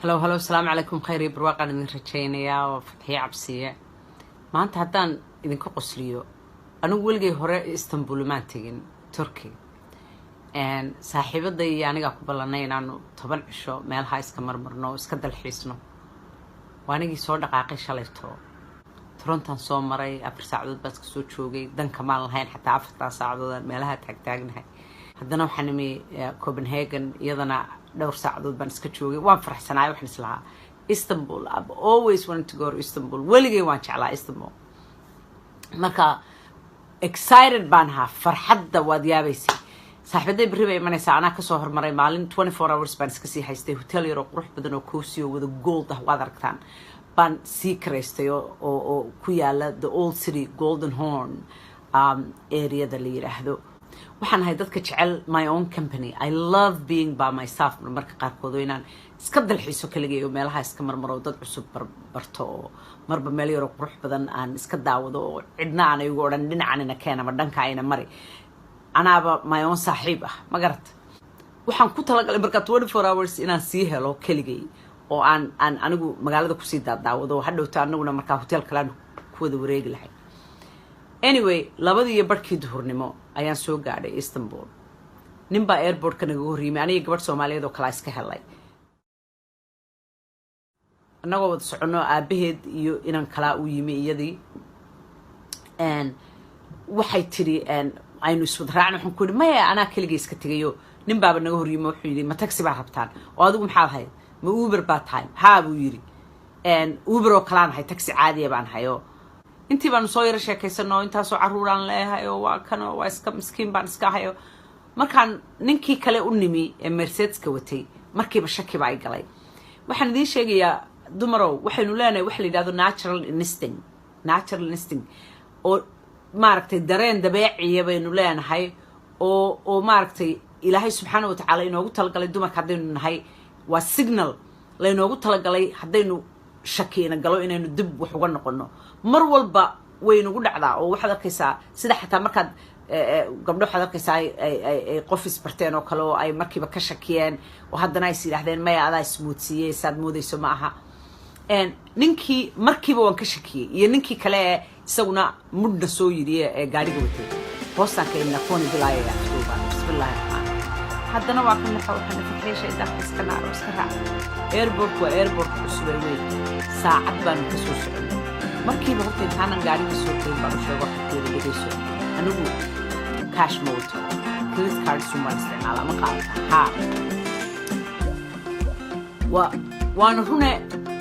هلو السلام عليكم خيري برواقع من رجينيا وفتحية عبسية ما أنت هدان إذن كقصليو أنا ولقي هراء إسطنبول ما تجين تركي and صاحبة دي يعني قبلنا إنه طبعا شو مال هاي مرمرنا إسكدر الحسنو وأنا جي صور دقائق شليته ترونتان صومري أفر ساعدود بس كسوت شوقي دن كمال هين حتى عفرت ساعدود مالها تحتاجنا هدنا وحنمي كوبنهاجن يضنا دور ساعدود بنسكتشوقي وان فرح سناي وحنس لها Istanbul. I've always wanted to go to Istanbul. ولقي وانش على Istanbul. مركا excited بانها فرحدة وديابيسي. صاحبتي بريبي من ساعة أنا كسوهر مرة مالين 24 hours بنسكسي هايستي هوتيل يروح روح بدنو كوسيو with a gold ده وادركتان. بان سيكريستي أو كويالا the old city golden horn area اللي يرحدو. waxaan ahay dadka jecel my own company. I love being by myself marka qaarkood inaan iska dalxiiso kaligeeyo meelaha iska marmaro dad cusub barto marba meel yar qurux badan aan iska daawado cidna aan igu oran dhinacana keena ma dhanka ayna mari anaaba my own saaxiib ah ma garat waxaan ku talagalay marka 24 hours inaan sii helo kaligay oo aan anigu magaalada ku sii daawado hadhowta anaguna marka hotel kale ku wada wareegi lahayn anyway labadii barkii duhurnimo ayaan soo gaadhay Istanbul ninba airport ka naga horreeyay aniga gabadh Soomaaliyeed oo kala iska helay anagoo wada socono aabaheed iyo inaan kala u yimi iyadii and waxay tiri aynu isku raacno waxaan ku yiri maya anaa kaliya iska tagayo ninbaaba naga horreeyay wuxuu yiri ma taxi baa rabtaan oo adigu maxaa ahayd ma Uber baa tahay haa buu yiri and Uber oo kala ahay taxi caadi ah baan hayo intii baan soo yar sheekaysano intaas oo caruuraan leeyahay oo waa kan oo waa iska miskiin baan iska hayo markaan ninkii kale u nimi ee Mercedes ka watay markiiba shaki baa ay galay waxaan idin sheegayaa dumarow waxaynu leenahay wax la yiraahdo natural instinct oo maaragtay dareen dabeeciya baynu leenahay oo maaragtay Ilaahay subxaanahu wa ta'ala inoogu talagalay dumarka hadaynu nahay waa signal la inoogu talagalay hadaynu shakina galo inaynu dib wax uga noqono mar walba waynu ugu dhacdaa oo waxaad arkaysaa sida xataa markaad gabdho waxaad arkaysaa ay qof isbarteen oo kale oo ay markiiba ka shakiyeen oo haddana ay yiraahdeen maya adaa ismoodsiiyay saad moodayso ma aha ninkii markiiba waan ka shakiyay iyo ninkii kale isaguna mudna soo yiri ee gaariga watay hoostaanka inna kooni bilaaya bismillaahi haddana waa kan waxaan fikirayay dadka iska naaro iska raac airport cusub weey saacad baan ka soo socday markiiba horta intaan gaariga soo qiin baan sheego xigtooda dhigayso anigu cash mode credit card suma isticmaala ma qaata waan rune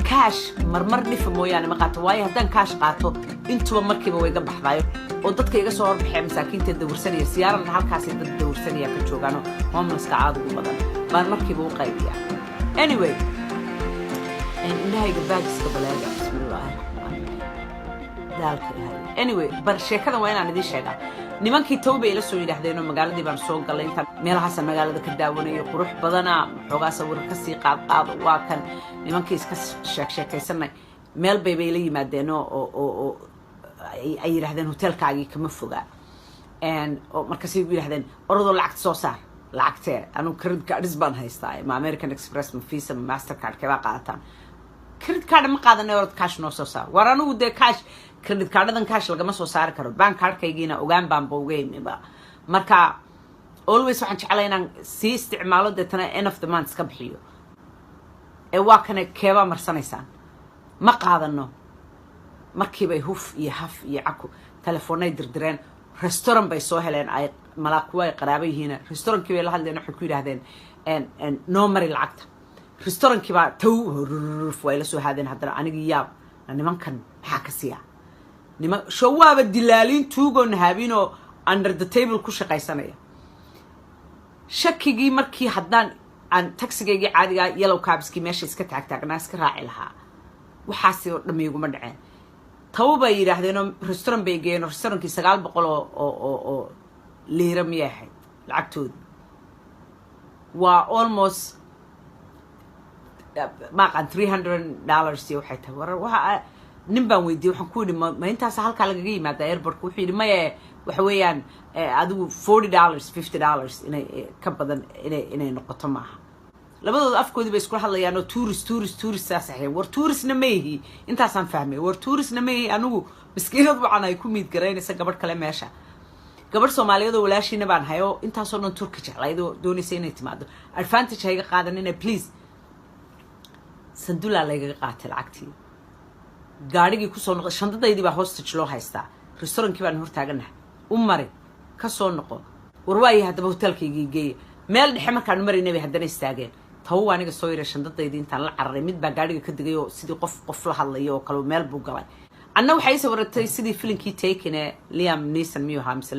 cash marmar dhif mooyaane ma qaato waayo haddaan cash qaato intuba markiiba way ga baxdaayo oo dadka iga soo horbaxay masaakiinta dawrsanaya siyaaran halkaas dad dawrsanaya ka joogaano homeless-ka aad ugu badan baan markiiba u qaybiyaa anyway indhahayga baagiska balaaga bismillaahi dalka anyway bar sheekada waa inaan idin sheegaa nimankii tawba ila soo yiraahdeen oo magaaladii baan soo galay inta meelahaas magaalada ka daawanayo qurux badana xogaa sawir ka sii qaad waa kan nimankii iska sheekaysanay meel bay la yimaadeen oo ay yiraahdeen hotelkaagii kama foga oo markaas ay yiraahdeen orado lacag soo saar lacagtee anu credit card baan haystaa ma American Express ma Visa ma Mastercard ka qaataan credit card ma qaadanay orad cash noo soo saar war anu de cash credit cardadan cash lagama soo saari karo bank cardkaygiina ogaan baan bowgeeyba marka always waxaan jeclahay inaan si isticmaalo dadana end of the month ka bixiyo ee waa kana keeba marsanaysan ma qaadano markiiba huf iyo haf iyo aku telefoonay dirdireen restaurant bay soo heleen ay malaaku ay qaraabo yihiin restaurantkii bay la hadleen waxay ku yiraahdeen no mari lacagta restaurantkii baa taw way la soo haadeen haddana aniga yaab nimankan maxaa ka siya nima shawaaba dilaalin tuugon habino under the table ku shaqaysanaya shakigii markii haddaan aan taxigayga caadiga yellow cabski meesha iska taagtaagnaa iska raaci lahaa waxaasi oo dhameeyuma dhaceen tawba yiraahdeen restaurant bay geeyeen restaurantkii 900 oo lira miyahay lacagtood waa almost ma qan $300 iyo waxay tahay waxa nin baan weydiiyay waxaan ku yiri ma intaas halka laga yimaada airport wuxuu yiri ma waxa weeyaan adigu $40 $50 inay ka badan inay noqoto maaha labadooda afkoodii bay isku hadlayaan oo tourist saxay war touristna meehi intaasaan fahmay war touristna meehi anigu miskiinad waxaan ay ku mid gareynaysa gabadh kale meesha gabadh Soomaaliyeed oo walaashiina baan hayo intaasoo dhan Turki jeclaydo doonaysa inay timaado advantage hayga qaadanina please sandula layga qaatay lacagtii gaarigii ku soo noqday shandadaydii baa hostage loo haystaa restaurantkii baan hortaaganahay u mari ka soo noqo war waayay hadaba hotelkaygii geey meel dhexe markaan marinay haddana istaageen taw aniga soo yiri shandadaydii intaan la cararay mid baa gaariga ka digay oo sidii qof la hadlayo oo kale meel buu galay anna waxay sawirtay sidii filimkii Taken Liam Neeson miyo hamsa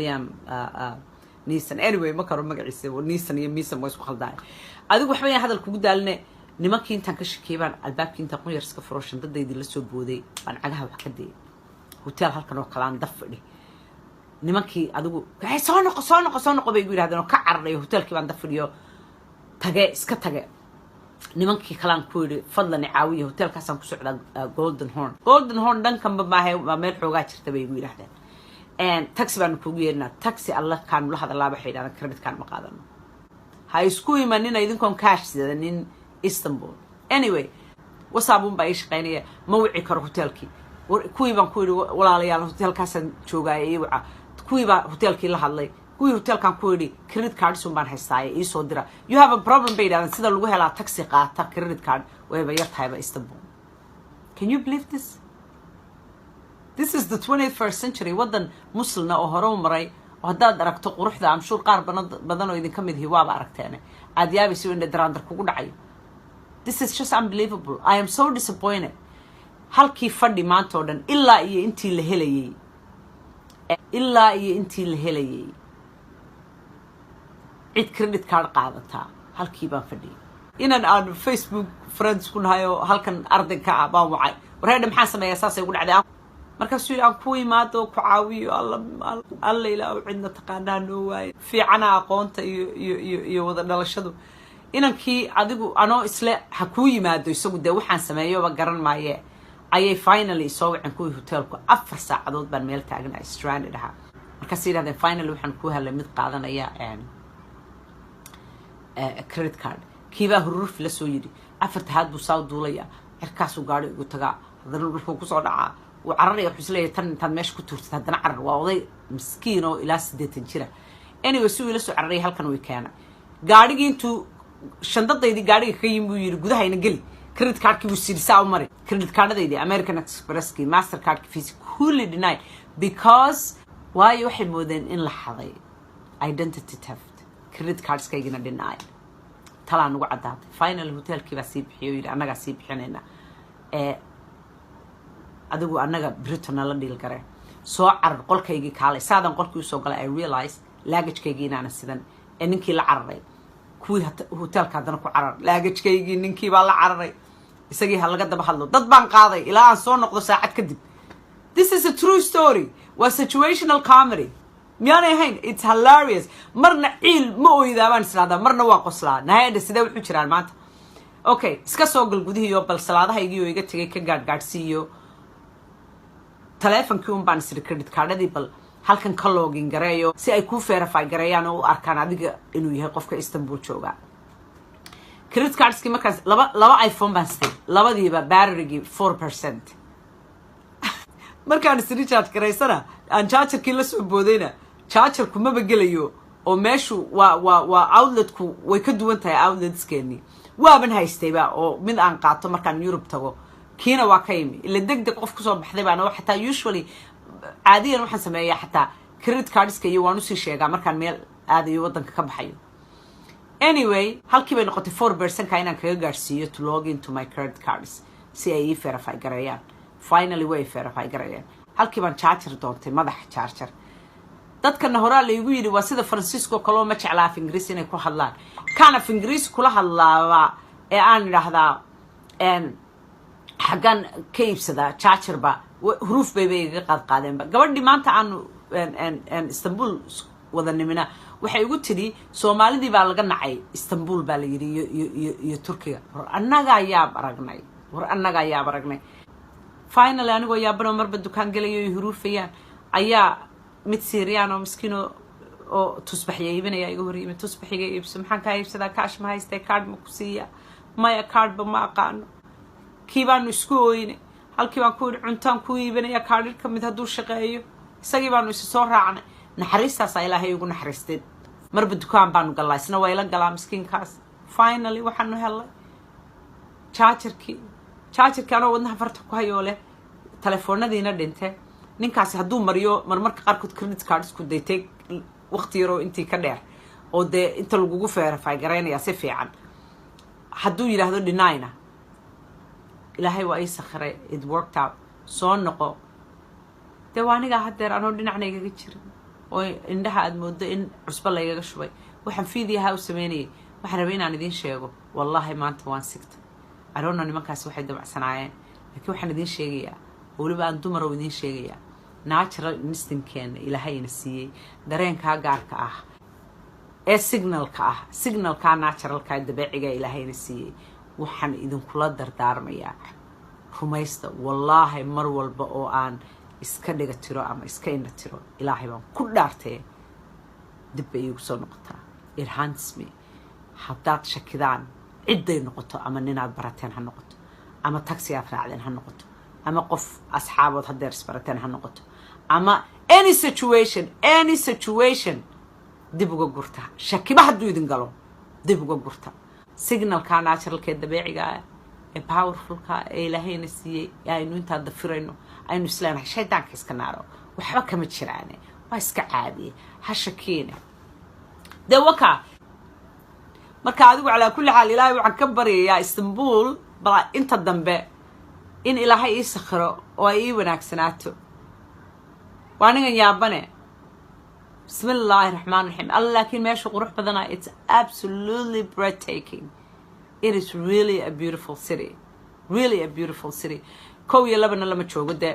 Liam Neeson anyway ma karo magaciisa Neeson iyo Neeson way isku khaldaay adigu waxba aan hadal kugu daalne nimankii intaan ka shaqeeyay albaabkii intaan qoyar iska furo shandadaydii la soo booday baan cagaha wax ka deeyay hotel halkan oo kala aan dafadhi nimankii adigu waxay soo noqo bay yiraahdeen oo ka carray hotelkii baan dafadhiyo iska tage nimankii kala aan ku yiri fadlan caawiyo hotelkaas aan ku socdaa Golden Horn dhankan ma meel xoogaa jirta bay yiraahdeen taxi baan ku geeyna taxi Allah kaan la hadalaa waxay yiraahdeen credit card ma qaadano ha isku imanina idinkoon cash sidanin Istanbul anyway wasaabun baa shaqeynaya ma wici karo hotelkii kuwii baan ku yiri walaalayaal hotelkaas joogay waxa kuwii baa hotelkii la hadlay kuwii hotelkan ku yiri credit card baan haystay ii soo dira you have a problem baydan sida lagu helaa taxi qaata credit card way yartahay Istanbul can you believe this is the 21st century wadan muslimna oo hore u maray oo hadaad aragto quruxda am shuur qaar badan oo idin kamid hiwaaba aragteen aad yaabayso in daraandar kugu dhacay this is just unbelievable I am so disappointed halkii fadhi maanta oo dhan ilaa iyo intii la helayay cid credit card qaadata halkii baan fadhiyay inaan aan Facebook friends ku nahayo halkan ardanka ah baan wacay wareedha maxaa sameeyaa saasay ugu dhacday markaas uu aan ku imaado ku caawiyo alla ilaa cidna taqaanaa noo waay fiicana aqoonta iyo wada dhalashadu inankii adigu anoo isla ha ku yimaado isagu de waxaan sameeyoba garan maaye ayay finally soo wacin ku hotelku 4 saacadood baan meel taagnaa stranded aha markaas yiraahdeen finally waxaan ku helay mid qaadanaya credit card kiiba huruf la soo yiri afartaad buu soo duulaya cirkaas uu gaari ugu tagaa hadana wuxuu ku soo dhacaa uu cararaya xusleeyay tan meesh ku tuurtay hadana carar waa oday miskiin oo ilaa 80 jira anyway suu ila soo cararay halkan way keena gaarigii intuu shandadaydii gaariga ka yimid yiri gudahayna gali credit card ki wuu sidii u maray credit cardadaydi American Express ki Mastercard ki fees fully denied because why waxay moodeen in la xaday identity theft credit cards kaygina denied talaan ugu cadaatay final hotelkii baa sii bixiyo yiri anaga sii bixinayna adigu anaga Britain la deal garay soo carar qolkaygii kaalay saadan qolkii soo galay I realized luggage-kaygii inaan sidan ninkii la cararay kuwii hotelka hadana ku carar luggage-kaygii ninkii baa la cararay isagii hal laga daba hadlo dad baan qaaday ilaa aan soo noqdo saacad kadib this is a true story was situational comedy miyaan ahayn it's hilarious marna ciil ma ooydaabaan salaada marna waa qoslaa nahayda sidee wuxuu jiraan maanta okay iska soo gal gudihiyo bal salaadahaygii oo iga tagay ka gaadhsiiyo telefonkii baan sir credit cardadii bal halkan ka login gareeyo si ay ku verify gareeyaan oo arkaan adiga inuu yahay qofka Istanbul jooga credit cardski markaas laba iPhone baan sitay labadiiba battery 4% markaan si recharge gareysana aan chargerkii la soo boodayna charger kuma bagelayo oo meeshu waa outletku way ka duwan tahay outletskeeni waaban haystayba oo mid aan qaato markaan Europe tago kiina waa ka yimi ila degdeg qof ku soo baxday baan xataa usually caadiyan waxaan sameeyaa xataa credit cardska iyo waan u sii sheegaa markaan meel aadayo wadanka ka baxayo anyway halkii bay noqotay 4% ka inaan kaga gaarsiiyo to log into my credit cards si ay verify gareeyaan finally way verify gareeyaan halkii baan charger doontay madax charger dadkana horaa la igu yiri waa sida Francisco kalo ma jeclaa af Ingiriis inay ku hadlaan kana af Ingiriis kula hadlaaba ee aan yiraahdaa xagan ka iibsada charger ba huruf bay iga qaadeen ba gabadhii maanta aan Istanbul wada nimina waxay igu tiri Soomaalidii baa laga nacay Istanbul baa la yiri iyo Turkiga annaga ayaa aragnay finally anigu yaa bano marba dukaan galayo hurufayaan ayaa mid Syrian oo miskiino oo tusbaxya iibinaya iga hor yimid tusbaxiga iibso maxaan kaa iibsadaa kaash ma haystee kaadh ma ku siiya maya kaadhba ma aqaano kii baanu isku ooyne halkii baan ku yidhi cuntaan ku iibinaya kaadhir ka mid hadduu shaqeeyo isagii baanu isa soo raacnay naxariistaasaa ilaahay igu naxariisteen marba dukaan baanu gallaa isna waa ila galaa miskiinkaas finally waxaanu helay jaajarkii anoo wadnaha farta ku hayoo leh telefoonadiina dhinte ninkaasi hadduu mariyo marmarka qaarkood credit card isku daytay waqti yaroo intii ka dheer oo dee inta lagugu verify garaynayaa si fiican hadduu yidhaahdo dhinayna ilaahay waa ii sakhiray it worked out soo noqo dee waa anigaa haddeer anoo dhinacna igaga jirin oo indhaha aad moodo in cusbo laygaga shubay waxaan fiidiyahaa u sameynayay waxaan rabay inaan idiin sheego wallaahi maanta waan sigtay aroona nimankaasi waxay dabacsanaayeen laakiin waxaan idiin sheegayaa weliba aan dumar oo idiin sheegayaa natural instinkeena ilaahayna siiyey dareenkaa gaarka ah ee signalkaa naturalkaa dabeeciga ilaahayna siiyey waxaan idinkula dardaarmayaa rumaysta wallaahi mar walba oo aan iska dhiga tiro ama iska indha tiro ilaahay baan ku dhaartee dib bay iigu soo noqotaa it haunts me haddaad shakidaan cidday noqoto ama ninaad barateen ha noqoto ama taxi aad raacdeen ha noqoto ama qof asxaabood haddeer isbarateen ha noqoto ama any situation dib uga gurta shakiba hadduu idin galo dib uga gurta signalkaa naturalkee dabeeciga ah ee powerfulka ee ilaahayna siiyey ee aynu intaa dafirayno aynu isleenahay shaydaanka iska naaro waxba kama jiraane waa iska caadiye ha shakiina dee wakaa marka adigu calaa kulli xaal ilaahay waxaan ka baryayaa Istanbul bal inta dambe in ilaahay ii sakhiro oo ay ii wanaagsanaato waa anigan yaabane bismillaahi raxmaan raxiim alla laakiin meesha qurux badana it's absolutely breathtaking it is really a beautiful city kow iyo labana lama joogo dee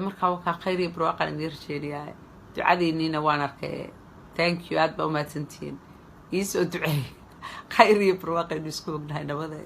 markaa wakaa khayr iyo barwaaqan idiin rajeeliyaa ducadiinniina waan arkay thank you aad baa umahadsantihiin iisoo duceey khayr iyo barwaaqaynu isku ognahay nabada